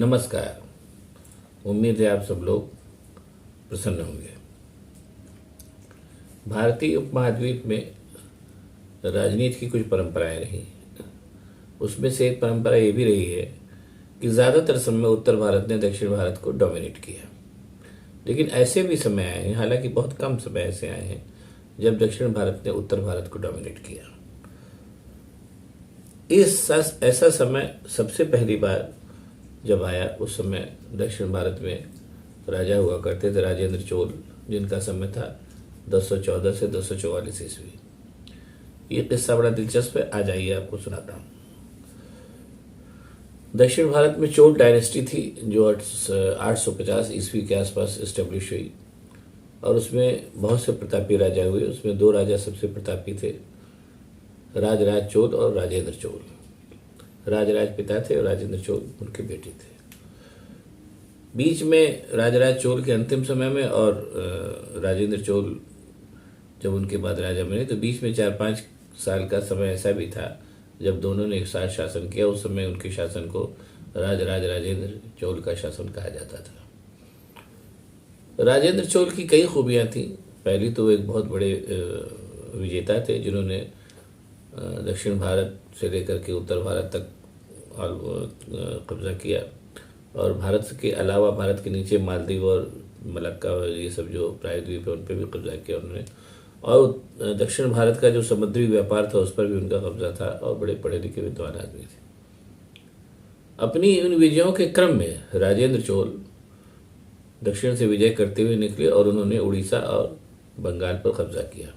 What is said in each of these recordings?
नमस्कार। उम्मीद है आप सब लोग प्रसन्न होंगे। भारतीय उपमहाद्वीप में राजनीति की कुछ परंपराएं रही। उसमें से एक परंपरा ये भी रही है कि ज़्यादातर समय उत्तर भारत ने दक्षिण भारत को डोमिनेट किया। लेकिन ऐसे भी समय आए हैं, हालांकि बहुत कम समय ऐसे आए हैं जब दक्षिण भारत ने उत्तर भारत को डोमिनेट किया। ऐसा समय सबसे पहली बार जब आया, उस समय दक्षिण भारत में राजा हुआ करते थे राजेंद्र चोल, जिनका समय था 1014 से 1044 ईस्वी। ये किस्सा बड़ा दिलचस्प है, आ जाइए आपको सुनाता हूँ। दक्षिण भारत में चोल डायनेस्टी थी जो 850 ईस्वी के आसपास इस्टेब्लिश हुई, और उसमें बहुत से प्रतापी राजा हुए। उसमें दो राजा सबसे प्रतापी थे, राजराज चोल और राजेंद्र चोल। राजराज पिता थे और राजेंद्र चोल उनके बेटे थे। बीच में राजराज चोल के अंतिम समय में और राजेंद्र चोल जब उनके बाद राजा बने, तो बीच में 4-5 साल का समय ऐसा भी था जब दोनों ने एक साथ शासन किया। उस समय उनके शासन को राजेंद्र चोल का शासन कहा जाता था। राजेंद्र चोल की कई खूबियां थी। पहली तो एक बहुत बड़े विजेता थे, जिन्होंने दक्षिण भारत से लेकर के उत्तर भारत तक कब्जा किया, और भारत के अलावा भारत के नीचे मालदीव और मलक्का और ये सब जो प्रायद्वीप है उन पर भी कब्जा किया उन्होंने। और दक्षिण भारत का जो समुद्री व्यापार था उस पर भी उनका कब्जा था, और बड़े पढ़े लिखे विद्वान आदमी थे। अपनी इन विजयों के क्रम में राजेंद्र चोल दक्षिण से विजय करते हुए निकले और उन्होंने उड़ीसा और बंगाल पर कब्जा किया।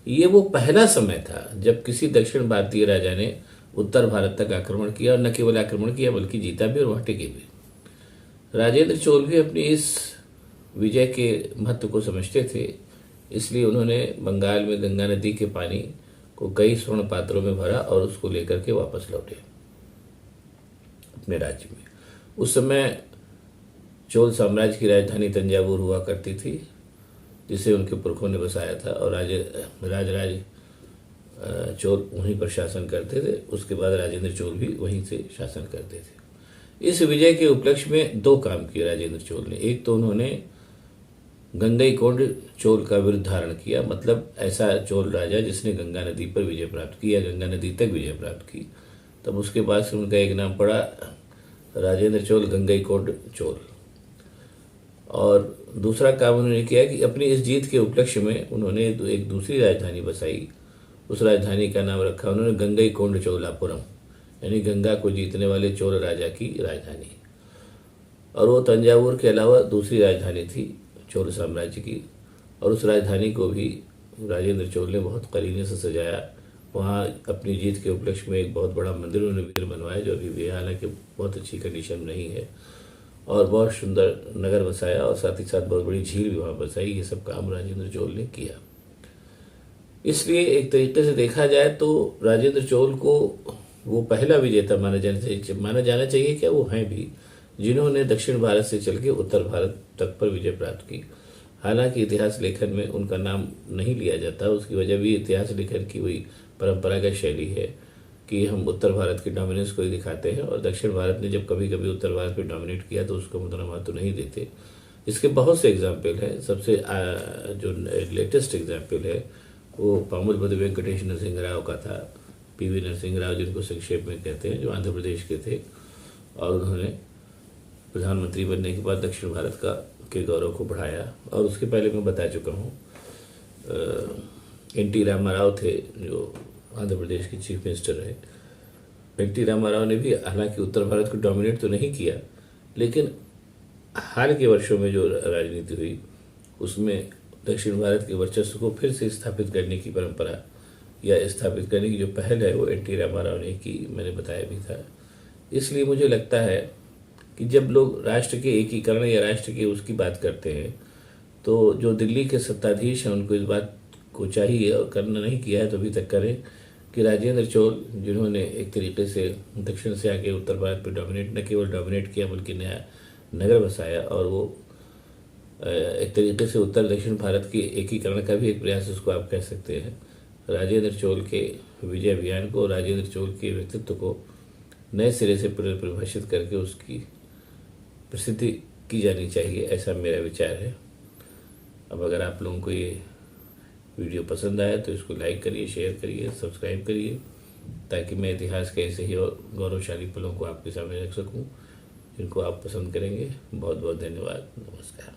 ये वो पहला समय था जब किसी दक्षिण भारतीय राजा ने उत्तर भारत तक आक्रमण किया, और न केवल आक्रमण किया बल्कि जीता भी और वहां टिके भी। राजेंद्र चोल भी अपनी इस विजय के महत्व को समझते थे, इसलिए उन्होंने बंगाल में गंगा नदी के पानी को कई स्वर्ण पात्रों में भरा और उसको लेकर के वापस लौटे अपने राज्य में। उस समय चोल साम्राज्य की राजधानी तंजावुर हुआ करती थी, जिसे उनके पुरखों ने बसाया था, और राजराज चोल वहीं पर शासन करते थे। उसके बाद राजेंद्र चोल भी वहीं से शासन करते थे। इस विजय के उपलक्ष्य में दो काम किए राजेंद्र चोल ने। एक तो उन्होंने गंगईकोंड चोल का विरुद्ध धारण किया, मतलब ऐसा चोल राजा जिसने गंगा नदी पर विजय प्राप्त की या गंगा नदी तक विजय प्राप्त की। तब उसके बाद से उनका एक नाम पड़ा राजेंद्र चोल गंगईकोंड चोल। और दूसरा काम उन्होंने किया कि अपनी इस जीत के उपलक्ष्य में उन्होंने एक दूसरी राजधानी बसाई। उस राजधानी का नाम रखा उन्होंने गंगईकोंड चोलापुरम, यानी गंगा को जीतने वाले चोल राजा की राजधानी। और वो तंजावुर के अलावा दूसरी राजधानी थी चोल साम्राज्य की, और उस राजधानी को भी राजेंद्र चोल ने बहुत करीने से सजाया। वहाँ अपनी जीत के उपलक्ष्य में एक बहुत बड़ा मंदिर उन्होंने बनवाया, जो अभी भी हालांकि बहुत अच्छी कंडीशन नहीं है, और बहुत सुंदर नगर बसाया, और साथ ही साथ बहुत बड़ी झील भी वहाँ बसाई। ये सब काम राजेंद्र चोल ने किया। इसलिए एक तरीके से देखा जाए तो राजेंद्र चोल को वो पहला विजेता माना जाना चाहिए क्या, वो हैं भी, जिन्होंने दक्षिण भारत से चल के उत्तर भारत तक पर विजय प्राप्त की। हालांकि इतिहास लेखन में उनका नाम नहीं लिया जाता। उसकी वजह भी इतिहास लेखन की वही परंपरागत शैली है कि हम उत्तर भारत की डोमिनेंस को ही दिखाते हैं, और दक्षिण भारत ने जब कभी कभी उत्तर भारत पर डोमिनेट किया तो उसको उतना महत्व नहीं देते। इसके बहुत से एग्जाम्पल हैं। सबसे जो लेटेस्ट एग्जाम्पल है वो पामुलपति वेंकटेश नरसिंह राव का था, पीवी नरसिंह राव, जिनको संक्षेप में कहते हैं, जो आंध्र प्रदेश के थे, और उन्होंने प्रधानमंत्री बनने के बाद दक्षिण भारत के गौरव को बढ़ाया। और उसके पहले मैं बता चुका हूँ एन.टी. रामाराव थे, जो आंध्र प्रदेश के चीफ मिनिस्टर रहे। एन.टी. रामाराव ने भी हालांकि उत्तर भारत को डोमिनेट तो नहीं किया, लेकिन हाल के वर्षों में जो राजनीति हुई उसमें दक्षिण भारत के वर्चस्व को फिर से स्थापित करने की परंपरा या स्थापित करने की जो पहल है वो एन.टी. रामाराव ने की, मैंने बताया भी था। इसलिए मुझे लगता है कि जब लोग राष्ट्र के एकीकरण या राष्ट्र की उसकी बात करते हैं, तो जो दिल्ली के सत्ताधीश हैं उनको इस बात को चाहिए, और करना नहीं किया है तो अभी तक करें, कि राजेंद्र चोल जिन्होंने एक तरीके से दक्षिण से आके उत्तर भारत पर डोमिनेट न केवल डोमिनेट किया बल्कि नया नगर बसाया, और वो एक तरीके से उत्तर दक्षिण भारत की एकीकरण का भी एक प्रयास उसको आप कह सकते हैं। राजेंद्र चोल के विजय अभियान को, राजेंद्र चोल के व्यक्तित्व को नए सिरे से पुनर्परिभाषित करके उसकी प्रसिद्धि की जानी चाहिए, ऐसा मेरा विचार है। अब अगर आप लोगों को ये वीडियो पसंद आया तो इसको लाइक करिए, शेयर करिए, सब्सक्राइब करिए, ताकि मैं इतिहास के ऐसे ही और गौरवशाली पलों को आपके सामने रख सकूं, जिनको आप पसंद करेंगे। बहुत बहुत धन्यवाद। नमस्कार।